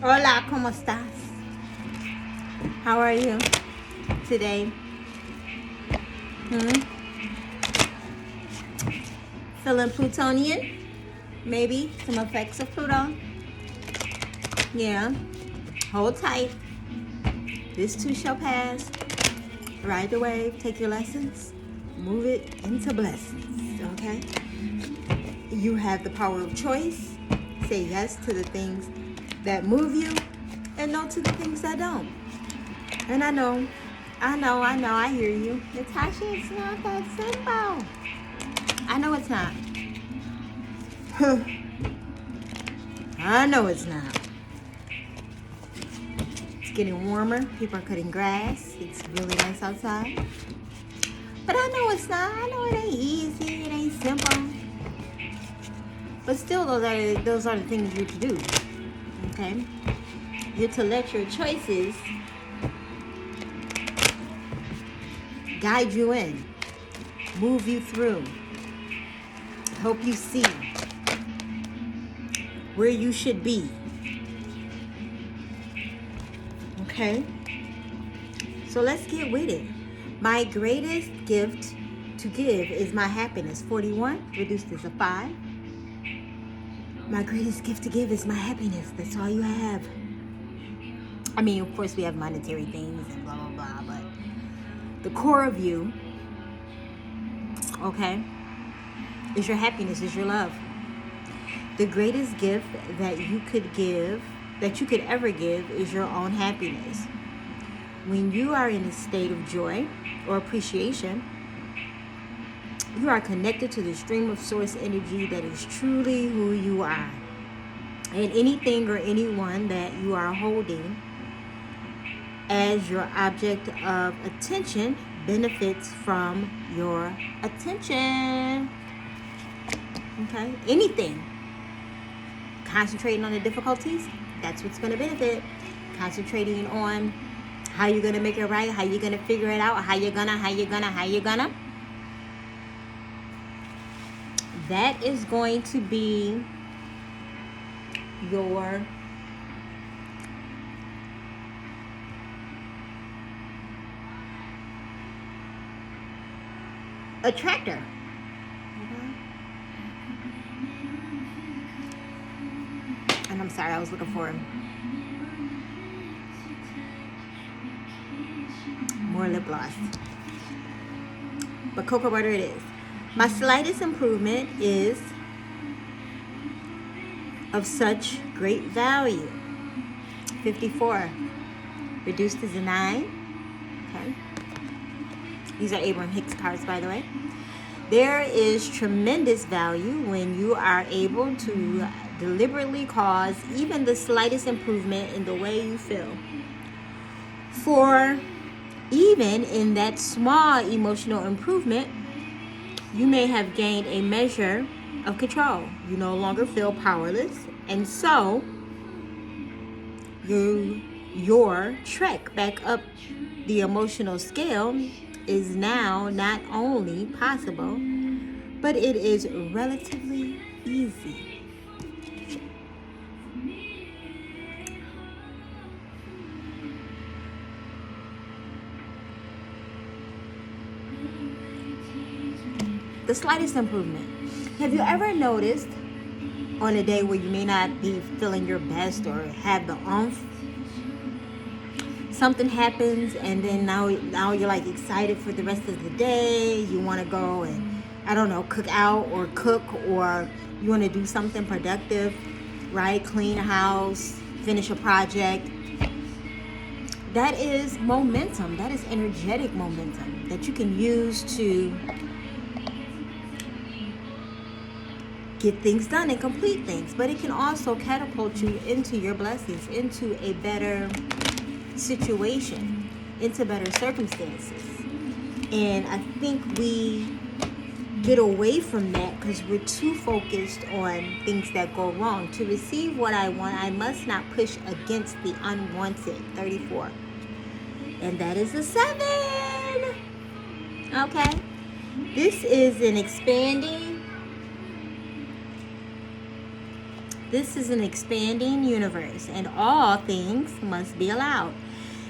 Hola, ¿cómo estás? How are you today? Feeling Plutonian? Maybe some effects of Pluto? Yeah. Hold tight. This too shall pass. Ride the wave. Take your lessons. Move it into blessings. Okay? You have the power of choice. Say yes to the things that move you and no to the things that don't. And I know, I hear you. Natasha, it's not that simple. I know it's not. I know it's not. It's getting warmer. People are cutting grass. It's really nice outside. But I know it's not. I know it ain't easy. It ain't simple. But still, those are the things you're to do. Okay? You're to let your choices guide you in, move you through, help you see where you should be. Okay? So let's get with it. My greatest gift to give is my happiness. 41, reduced as a 5. My greatest gift to give is my happiness. That's all you have. I mean, of course, we have monetary things and blah, blah, blah, but the core of you, okay, is your happiness, is your love. The greatest gift that you could give, that you could ever give, is your own happiness. When you are in a state of joy or appreciation, you are connected to the stream of source energy that is truly who you are. And anything or anyone that you are holding as your object of attention benefits from your attention. Okay? Anything. Concentrating on the difficulties, that's what's going to benefit. Concentrating on how you're going to make it right, how you're going to figure it out, how you're gonna. That is going to be your attractor. And I'm sorry, I was looking for more lip gloss. But cocoa butter it is. My slightest improvement is of such great value. 54. Reduced as a 9. Okay. These are Abraham Hicks cards, by the way. There is tremendous value when you are able to deliberately cause even the slightest improvement in the way you feel. For even in that small emotional improvement, you may have gained a measure of control. You no longer feel powerless, and so your trek back up the emotional scale is now not only possible, but it is relatively easy. The slightest improvement. Have you ever noticed on a day where you may not be feeling your best or have the oomph, something happens and then now you're like excited for the rest of the day, you want to go and, I don't know, cook out or cook, or you want to do something productive, right? Clean a house, finish a project. That is momentum. That is energetic momentum that you can use to get things done and complete things. But it can also catapult you into your blessings, into a better situation, into better circumstances. And I think we get away from that because we're too focused on things that go wrong. To receive what I want, I must not push against the unwanted. 34. And that is a 7. Okay? This is an expanding This is an expanding universe, and all things must be allowed.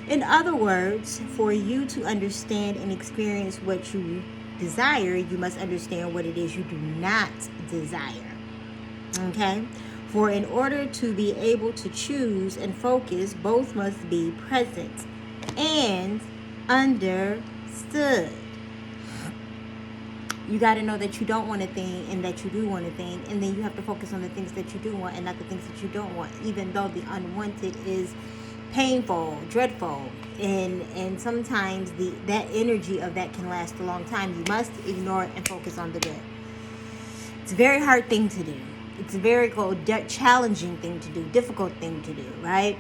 In other words, for you to understand and experience what you desire, you must understand what it is you do not desire. Okay? For in order to be able to choose and focus, both must be present and understood. You got to know that you don't want a thing and that you do want a thing, and then you have to focus on the things that you do want and not the things that you don't want, even though the unwanted is painful, dreadful, and sometimes that energy of that can last a long time. You must ignore it and focus on the good. It's a very hard thing to do. It's a very challenging thing to do, difficult thing to do, right?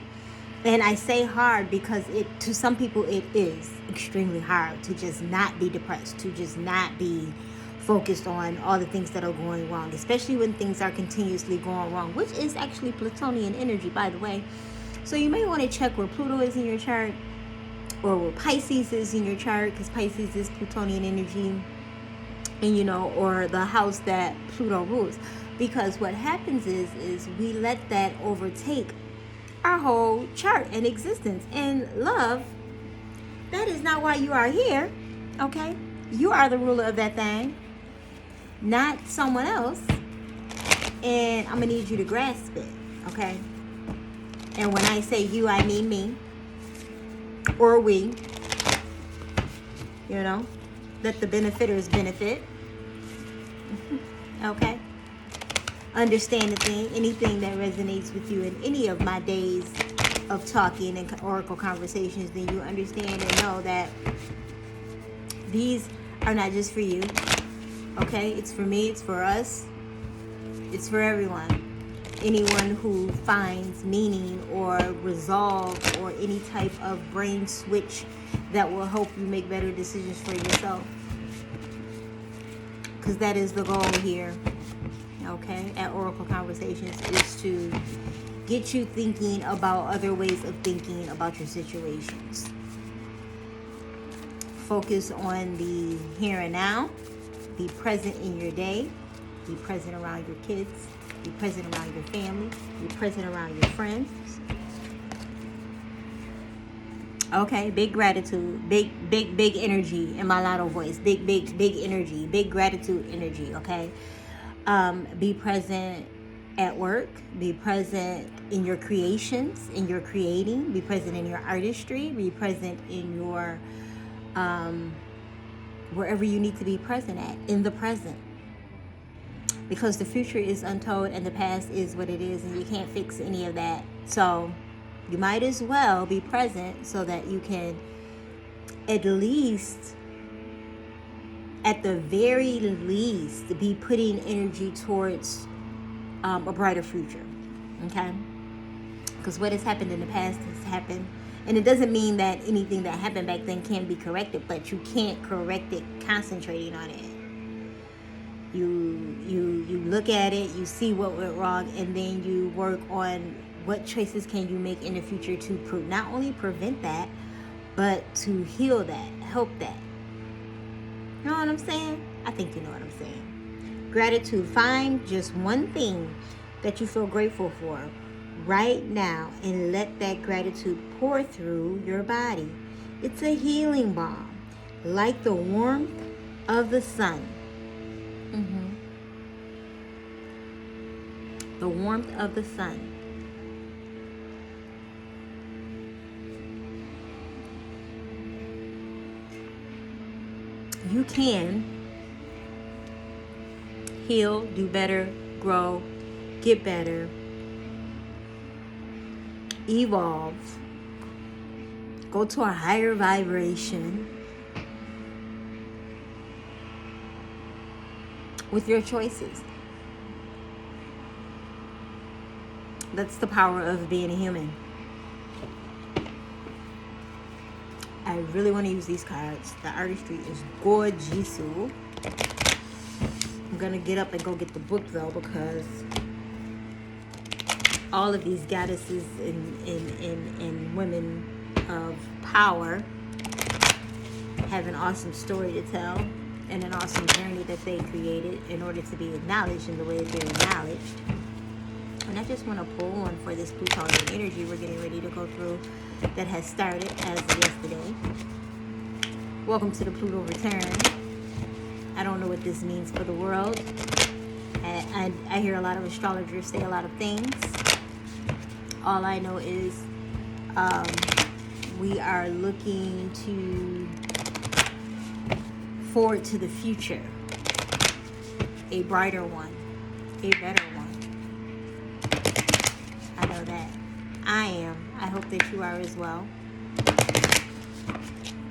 And I say hard because to some people it is extremely hard to just not be depressed, to just not be focused on all the things that are going wrong, especially when things are continuously going wrong, which is actually Plutonian energy, by the way. So you may want to check where Pluto is in your chart, or where Pisces is in your chart, because Pisces is Plutonian energy, and or the house that Pluto rules. Because what happens is we let that overtake our whole chart and existence. And love, that is not why you are here, okay? You are the ruler of that thing, not someone else. And I'm gonna need you to grasp it, okay? And when I say you, I mean me, or we. Let the benefiters benefit. Okay? Understand the thing, anything that resonates with you in any of my days of talking and oracle conversations, then you understand and know that these are not just for you. Okay? It's for me, it's for us, it's for everyone. Anyone who finds meaning or resolve or any type of brain switch that will help you make better decisions for yourself. Because that is the goal here, okay, at Oracle Conversations, is to get you thinking about other ways of thinking about your situations. Focus on the here and now. Be present in your day. Be present around your kids. Be present around your family. Be present around your friends. Okay, big gratitude. Big energy in my lotto voice. Big energy. Big gratitude energy, okay? Be present at work. Be present in your creations, in your creating. Be present in your artistry. Be present in your, wherever you need to be present at, in the present. Because the future is untold and the past is what it is, and you can't fix any of that. So you might as well be present so that you can at the very least, be putting energy towards a brighter future. Okay? Because what has happened in the past has happened. And it doesn't mean that anything that happened back then can be corrected, but you can't correct it concentrating on it. You look at it, you see what went wrong, and then you work on what choices can you make in the future to not only prevent that, but to heal that, help that. You know what I'm saying? I think you know what I'm saying. Gratitude. Find just one thing that you feel grateful for right now and let that gratitude pour through your body. It's a healing balm, like the warmth of the sun. The warmth of the sun. You can heal, do better, grow, get better, evolve, go to a higher vibration with your choices. That's the power of being a human. I really want to use these cards. The artistry is gorgeous. I'm going to get up and go get the book, though, because all of these goddesses and women of power have an awesome story to tell and an awesome journey that they created in order to be acknowledged in the way that they're acknowledged. And I just want to pull one for this Plutonian energy we're getting ready to go through that has started as of yesterday. Welcome to the Pluto return. I don't know what this means for the world. I hear a lot of astrologers say a lot of things. All I know is we are looking forward to the future. A brighter one. A better one. I know that. I am. I hope that you are as well.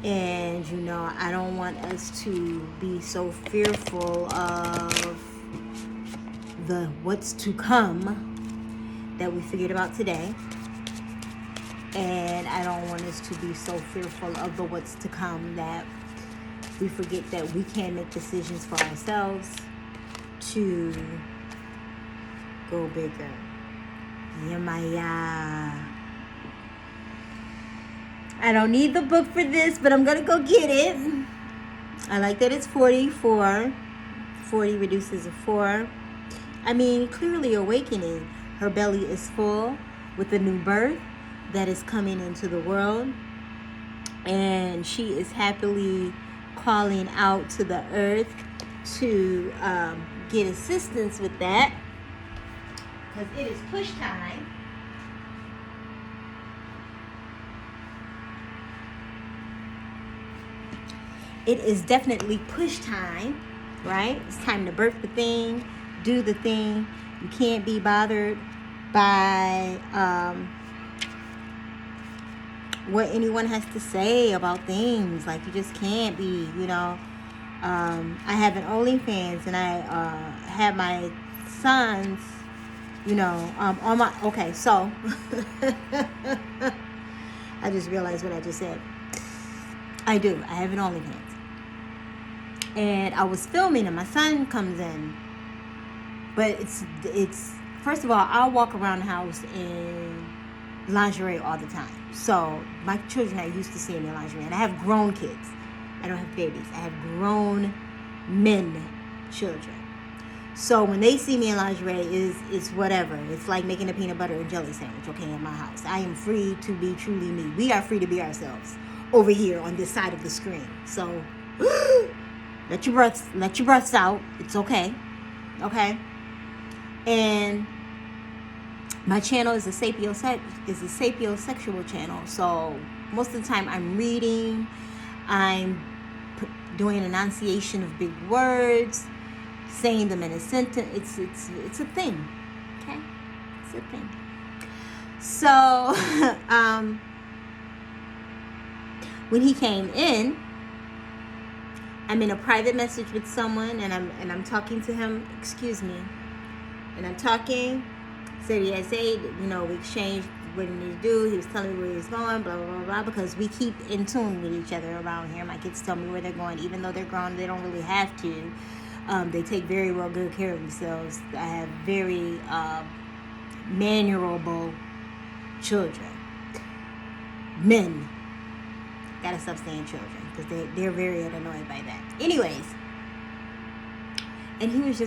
And, you know, I don't want us to be so fearful of the what's to come that we figured about today. And I don't want us to be so fearful of the what's to come that we forget that we can make decisions for ourselves to go bigger. Yamaya. I don't need the book for this, but I'm gonna go get it. I like that it's 44. 40 reduces to 4. I mean, clearly awakening. Her belly is full with a new birth that is coming into the world. And she is happily calling out to the earth to get assistance with that. Because it is push time. It is definitely push time, right? It's time to birth the thing, do the thing. You can't be bothered by what anyone has to say about things. Like, you just can't be, you know. I have an OnlyFans, and I have my sons, you know, on my, okay, so, I just realized what I just said. I do. I have an OnlyFans. And I was filming, and my son comes in. But it's first of all, I'll walk around the house in lingerie all the time. So my children are used to seeing me in lingerie. And I have grown kids. I don't have babies. I have grown men children. So when they see me in lingerie, it's whatever. It's like making a peanut butter and jelly sandwich, okay, in my house. I am free to be truly me. We are free to be ourselves over here on this side of the screen. So let your breaths out. It's okay. Okay? And my channel is a sapiosexual channel. So most of the time I'm reading, I'm doing enunciation of big words, saying them in a sentence. It's a thing. Okay? It's a thing. So when he came in, I'm in a private message with someone, and I'm talking to him. Excuse me. And I'm talking. Said he had said, you know, we exchanged what he needed to do. He was telling me where he was going, blah, blah, blah, blah, because we keep in tune with each other around here. My kids tell me where they're going. Even though they're grown, they don't really have to. They take very well good care of themselves. I have very mannerable children. Men. Gotta stop saying children, because they're very annoyed by that. Anyways. And he was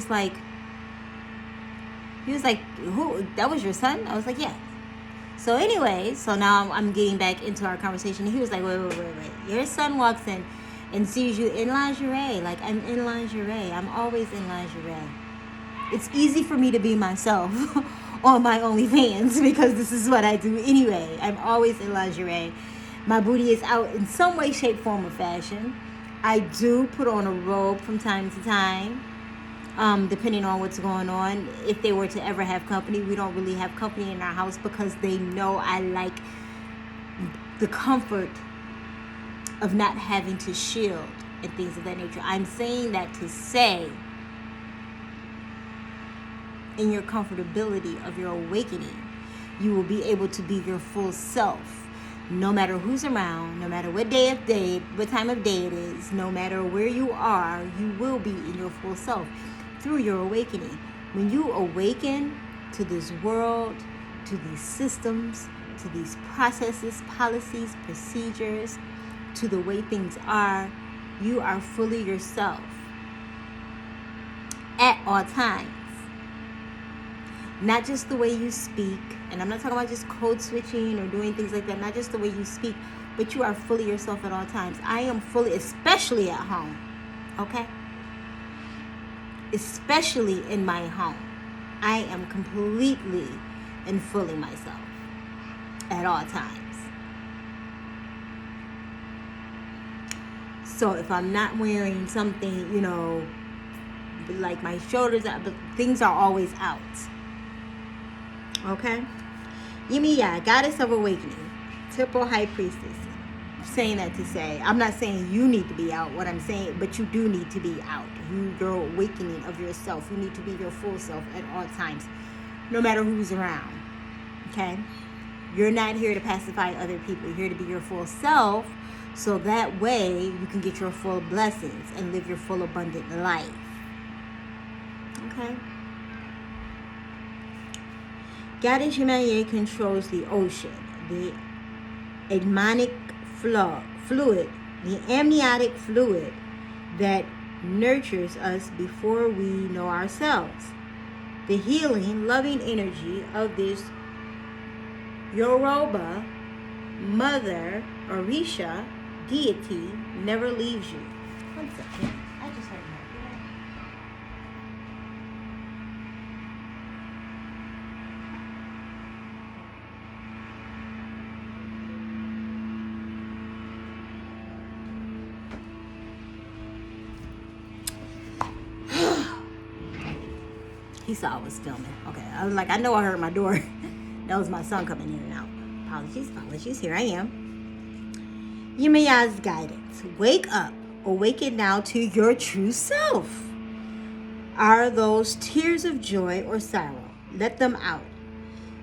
like, who, that was your son? I was like, yeah. So anyway, so now I'm getting back into our conversation. He was like, wait. Your son walks in and sees you in lingerie. Like, I'm in lingerie. I'm always in lingerie. It's easy for me to be myself on my OnlyFans, because this is what I do anyway. I'm always in lingerie. My booty is out in some way, shape, form, or fashion. I do put on a robe from time to time, depending on what's going on. If they were to ever have company, we don't really have company in our house, because they know I like the comfort of not having to shield and things of that nature. I'm saying that to say, in your comfortability of your awakening, you will be able to be your full self. No matter who's around, no matter what time of day it is, no matter where you are, you will be in your full self through your awakening. When you awaken to this world, to these systems, to these processes, policies, procedures, to the way things are, you are fully yourself at all times. Not just the way you speak, and I'm not talking about just code switching or doing things like that, not just the way you speak, but you are fully yourself at all times. I am fully, especially at home, okay? Especially in my home. I am completely and fully myself at all times. So if I'm not wearing something, like my shoulders out, but things are always out. Okay? Yimiya, Goddess of Awakening, Temple High Priestess. I'm saying that to say, I'm not saying you need to be out, what I'm saying, but you do need to be out. Your awakening of yourself. You need to be your full self at all times, no matter who's around. Okay? You're not here to pacify other people. You're here to be your full self, so that way you can get your full blessings and live your full abundant life. Okay? Goddess Humanity controls the ocean, the amniotic fluid, the amniotic fluid that nurtures us before we know ourselves. The healing, loving energy of this Yoruba mother, Orisha, deity, never leaves you. One second. I just heard that. He saw I was filming. Okay, I was like, I know I heard my door. That was my son coming in and out. Apologies. Here I am. Yimiya's guidance. Wake up. Awaken now to your true self. Are those tears of joy or sorrow? Let them out.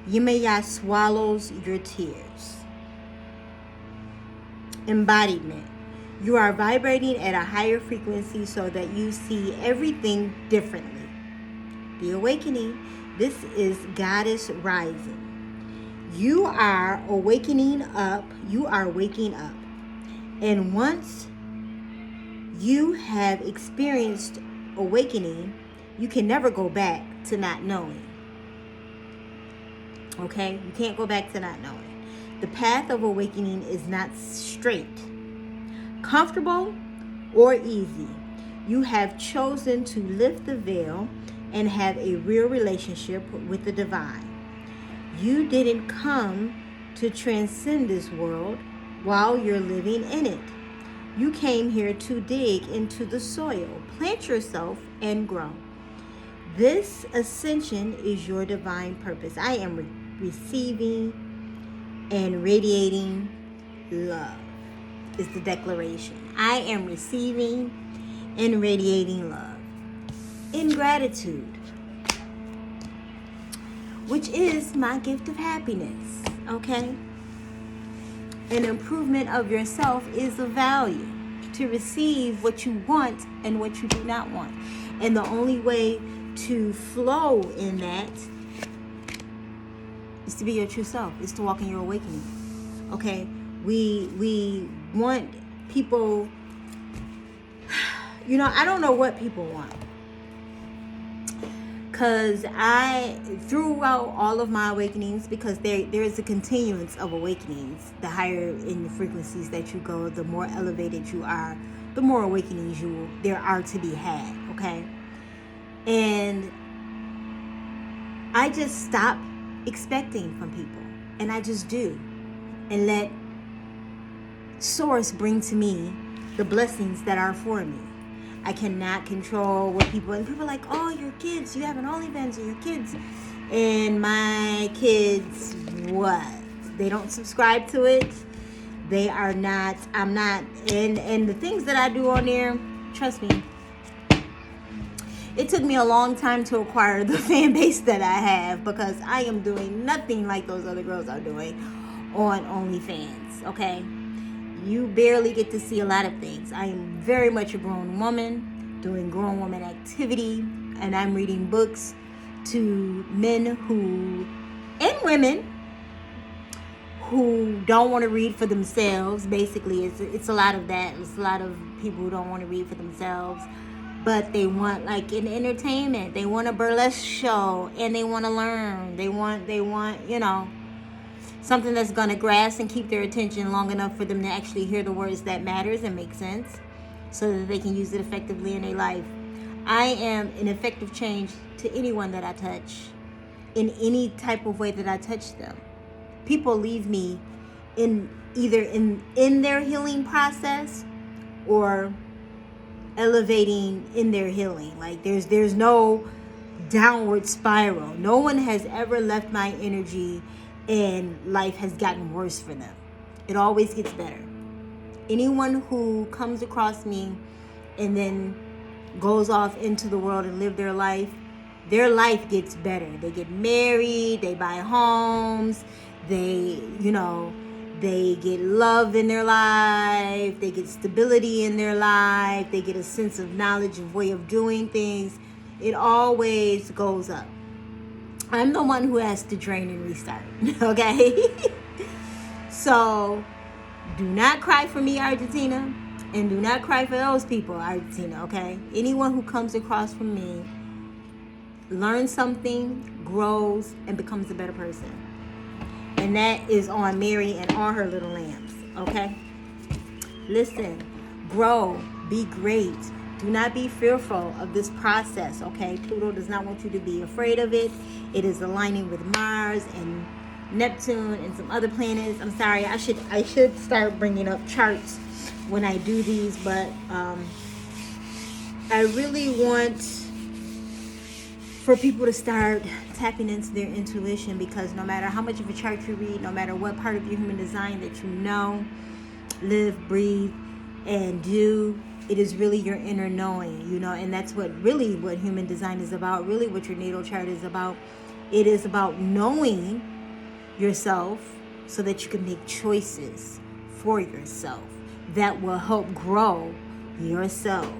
Yimiya swallows your tears. Embodiment. You are vibrating at a higher frequency so that you see everything differently. The awakening. This is Goddess rising. You are awakening up. You are waking up. And once you have experienced awakening, you can never go back to not knowing. Okay? You can't go back to not knowing. The path of awakening is not straight, comfortable, or easy. You have chosen to lift the veil and have a real relationship with the divine. You didn't come to transcend this world while you're living in it. You came here to dig into the soil, plant yourself, and grow. This ascension is your divine purpose. I am receiving and radiating love, is the declaration. I am receiving and radiating love. In gratitude, which is my gift of happiness, okay? An improvement of yourself is of value. To receive what you want and what you do not want. And the only way to flow in that is to be your true self, is to walk in your awakening, okay? We want people, I don't know what people want. Because throughout all of my awakenings, because there is a continuance of awakenings, the higher in the frequencies that you go, the more elevated you are, the more awakenings there are to be had, okay? And I just stop expecting from people, and I just do, and let Source bring to me the blessings that are for me. I cannot control what people, and people are like, oh, your kids, you have an OnlyFans of your kids. And my kids, what? They don't subscribe to it. They are not, I'm not, and the things that I do on there, trust me, it took me a long time to acquire the fan base that I have, because I am doing nothing like those other girls are doing on OnlyFans, okay? You barely get to see a lot of things. I am very much a grown woman, doing grown woman activity, and I'm reading books to men and women who don't want to read for themselves. Basically, it's a lot of that. It's a lot of people who don't want to read for themselves. but they want like an entertainment. They want a burlesque show, and they want to learn. They want, something that's going to grasp and keep their attention long enough for them to actually hear the words that matters and make sense, so that they can use it effectively in their life. I am an effective change to anyone that I touch, in any type of way that I touch them. People leave me either in their healing process or elevating in their healing. Like there's no downward spiral. No one has ever left my energy and life has gotten worse for them. It always gets better. Anyone who comes across me and then goes off into the world and live their life gets better. They get married, they buy homes, they get love in their life, they get stability in their life, they get a sense of knowledge and way of doing things. It always goes up. I'm the one who has to drain and restart, okay? So do not cry for me, Argentina, and do not cry for those people, Argentina, okay? Anyone who comes across from me learns something, grows, and becomes a better person. And that is on Mary and all her little lambs, okay? Listen, grow, be great. Do not be fearful of this process, okay? Pluto does not want you to be afraid of it. It is aligning with Mars and Neptune and some other planets. I'm sorry, I should start bringing up charts when I do these, but I really want for people to start tapping into their intuition, because no matter how much of a chart you read, no matter what part of your human design that you know, live, breathe, and do, it is really your inner knowing, and that's what human design is about, really what your natal chart is about. It is about knowing yourself so that you can make choices for yourself that will help grow yourself.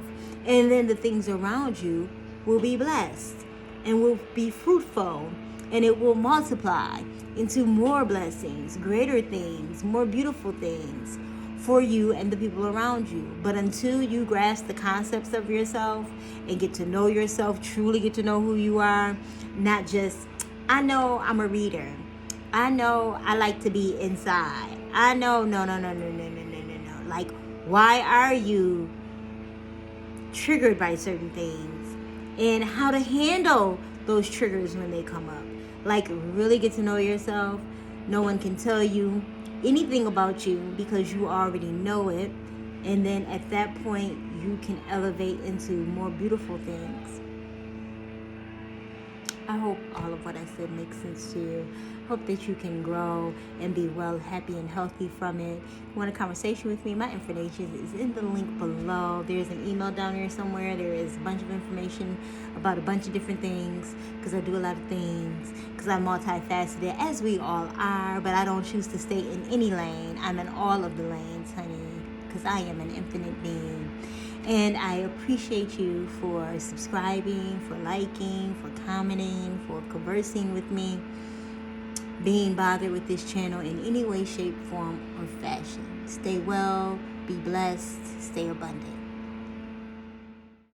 And then the things around you will be blessed and will be fruitful, and it will multiply into more blessings, greater things, more beautiful things for you and the people around you. But until you grasp the concepts of yourself and get to know yourself, truly get to know who you are, not just, I know I'm a reader, I know I like to be inside, I know, no. Like, why are you triggered by certain things, and how to handle those triggers when they come up? Like, really get to know yourself. No one can tell you anything about you because you already know it. And then at that point, you can elevate into more beautiful things. I hope all of what I said makes sense to you. Hope that you can grow and be well, happy, and healthy from it. If you want a conversation with me, my information is in the link below. There's an email down here somewhere. There is a bunch of information about a bunch of different things, because I do a lot of things, because I'm multifaceted, as we all are, but I don't choose to stay in any lane. I'm in all of the lanes, honey, because I am an infinite being. And I appreciate you for subscribing, for liking, for commenting, for conversing with me, being bothered with this channel in any way, shape, form, or fashion. Stay well, be blessed, stay abundant.